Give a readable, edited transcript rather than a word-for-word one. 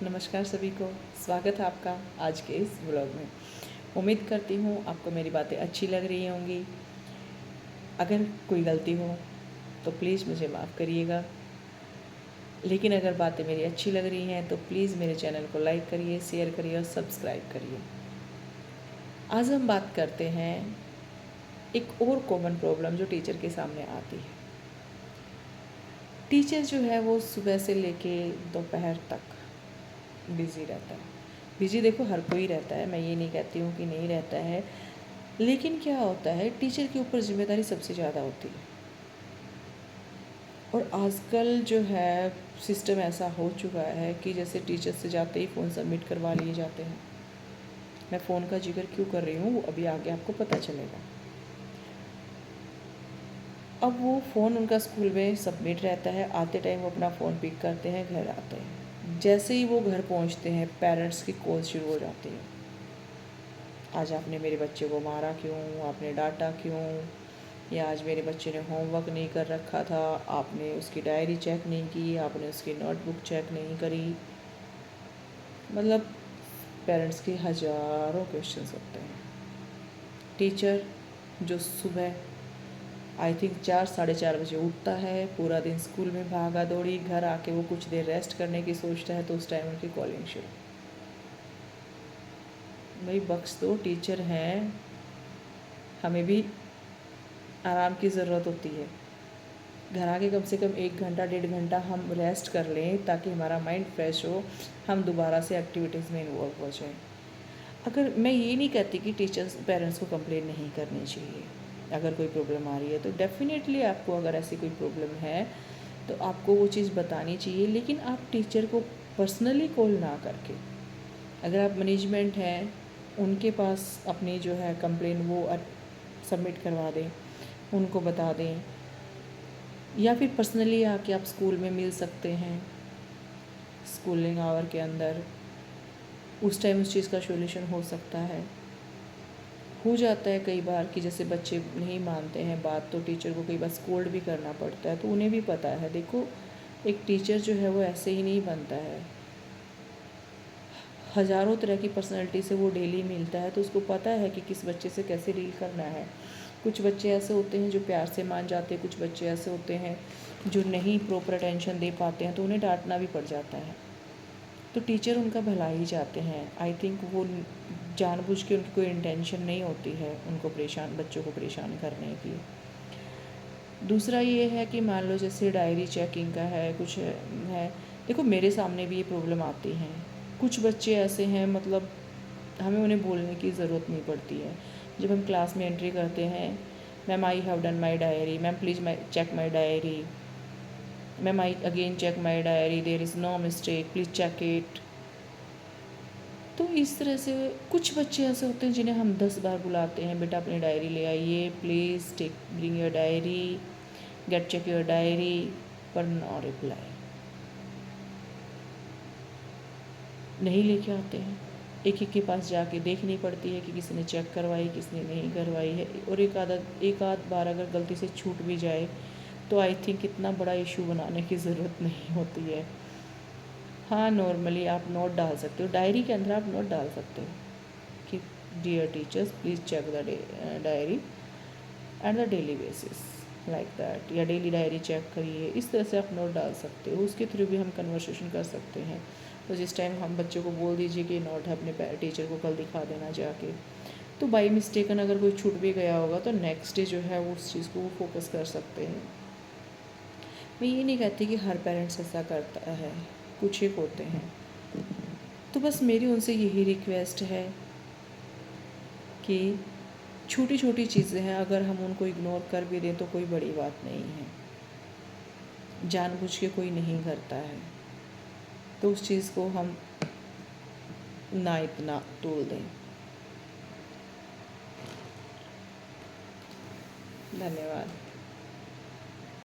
नमस्कार सभी को। स्वागत है आपका आज के इस व्लॉग में। उम्मीद करती हूँ आपको मेरी बातें अच्छी लग रही होंगी। अगर कोई गलती हो तो प्लीज़ मुझे माफ़ करिएगा, लेकिन अगर बातें मेरी अच्छी लग रही हैं तो प्लीज़ मेरे चैनल को लाइक करिए, शेयर करिए और सब्सक्राइब करिए। आज हम बात करते हैं एक और कॉमन प्रॉब्लम जो टीचर के सामने आती है। टीचर जो है वो सुबह से लेके दोपहर तक बिज़ी रहता है। बिज़ी देखो हर कोई रहता है, मैं ये नहीं कहती हूँ कि नहीं रहता है, लेकिन क्या होता है टीचर के ऊपर ज़िम्मेदारी सबसे ज़्यादा होती है। और आजकल जो है सिस्टम ऐसा हो चुका है कि जैसे टीचर से जाते ही फ़ोन सबमिट करवा लिए जाते हैं। मैं फ़ोन का जिक्र क्यों कर रही हूँ वो अभी आगे आपको पता चलेगा। अब वो फ़ोन उनका स्कूल में सबमिट रहता है, आते टाइम वो अपना फ़ोन पिक करते हैं, घर आते हैं। जैसे ही वो घर पहुँचते हैं पेरेंट्स की कॉल शुरू हो जाती है। आज आपने मेरे बच्चे को मारा क्यों, आपने डांटा क्यों, या आज मेरे बच्चे ने होमवर्क नहीं कर रखा था, आपने उसकी डायरी चेक नहीं की, आपने उसकी नोटबुक चेक नहीं करी। मतलब पेरेंट्स के हज़ारों क्वेश्चंस होते हैं। टीचर जो सुबह आई थिंक 4-4:30 बजे उठता है, पूरा दिन स्कूल में भागा दौड़ी, घर आके वो कुछ देर रेस्ट करने की सोचता है तो उस टाइम उनकी कॉलिंग शुरू। भाई बख्श दो, टीचर हैं, हमें भी आराम की ज़रूरत होती है। घर आके कम से कम 1 घंटा 1.5 घंटा हम रेस्ट कर लें ताकि हमारा माइंड फ्रेश हो, हम दोबारा से एक्टिविटीज़ में इन्वॉल्व हो जाएं। अगर मैं ये नहीं कहती कि टीचर्स पेरेंट्स को कंप्लेन नहीं करनी चाहिए। अगर कोई प्रॉब्लम आ रही है तो डेफ़िनेटली आपको, अगर ऐसी कोई प्रॉब्लम है तो आपको वो चीज़ बतानी चाहिए, लेकिन आप टीचर को पर्सनली कॉल ना करके, अगर आप मैनेजमेंट हैं उनके पास अपनी जो है कंप्लेन वो सबमिट करवा दें, उनको बता दें, या फिर पर्सनली आके आप स्कूल में मिल सकते हैं स्कूलिंग आवर के अंदर। उस टाइम उस चीज़ का सॉल्यूशन हो सकता है। हो जाता है कई बार कि जैसे बच्चे नहीं मानते हैं बात तो टीचर को कई बार स्कोल्ड भी करना पड़ता है, तो उन्हें भी पता है। देखो एक टीचर जो है वो ऐसे ही नहीं बनता है, हज़ारों तरह की पर्सनैलिटी से वो डेली मिलता है, तो उसको पता है कि किस बच्चे से कैसे डील करना है। कुछ बच्चे ऐसे होते हैं जो प्यार से मान जाते हैं, कुछ बच्चे ऐसे होते हैं जो नहीं प्रॉपर अटेंशन दे पाते हैं, तो उन्हें डांटना भी पड़ जाता है। तो टीचर उनका भला ही चाहते हैं। आई थिंक वो जानबूझ के, उनकी कोई इंटेंशन नहीं होती है उनको बच्चों को परेशान करने की। दूसरा ये है कि मान लो जैसे डायरी चेकिंग का है, कुछ है, देखो मेरे सामने भी ये प्रॉब्लम आती हैं। कुछ बच्चे ऐसे हैं, मतलब हमें उन्हें बोलने की ज़रूरत नहीं पड़ती है। जब हम क्लास में एंट्री करते हैं, ma'am I have done my diary, ma'am please check my diary, ma'am I again check my diary, there is no mistake, please check it. तो इस तरह से कुछ बच्चे ऐसे होते हैं जिन्हें हम 10 बार बुलाते हैं, बेटा अपनी डायरी ले आइए, please take bring your diary, get check your diary, पर नो रिप्लाई। नहीं लेके आते हैं। एक एक के पास जाके देखनी पड़ती है कि किसी ने चेक करवाई, किसने नहीं करवाई है। और एक आध बार अगर गलती से छूट भी जाए तो आई थिंक इतना बड़ा इशू बनाने की ज़रूरत नहीं होती है। हाँ, नॉर्मली आप नोट डाल सकते हो, डायरी के अंदर आप नोट डाल सकते हो कि dear teachers please check the diary and the daily basis, like that, या डेली डायरी चेक करिए। इस तरह से आप नोट डाल सकते हो। उसके थ्रू भी हम कन्वर्सेशन कर सकते हैं। तो जिस टाइम हम बच्चों को बोल दीजिए कि नोट है, अपने टीचर को कल दिखा देना जाके। तो बाई मिस्टेकन अगर कोई छूट भी गया होगा तो नेक्स्ट डे जो है वो उस चीज़ को वो फोकस कर सकते हैं। मैं ये नहीं कहती कि हर पेरेंट्स ऐसा करता है, कुछ एक होते हैं। तो बस मेरी उनसे यही रिक्वेस्ट है कि छोटी छोटी चीज़ें हैं, अगर हम उनको इग्नोर कर भी दें तो कोई बड़ी बात नहीं है। जानबूझ के कोई नहीं करता है, तो उस चीज़ को हम ना इतना तोल दें। धन्यवाद।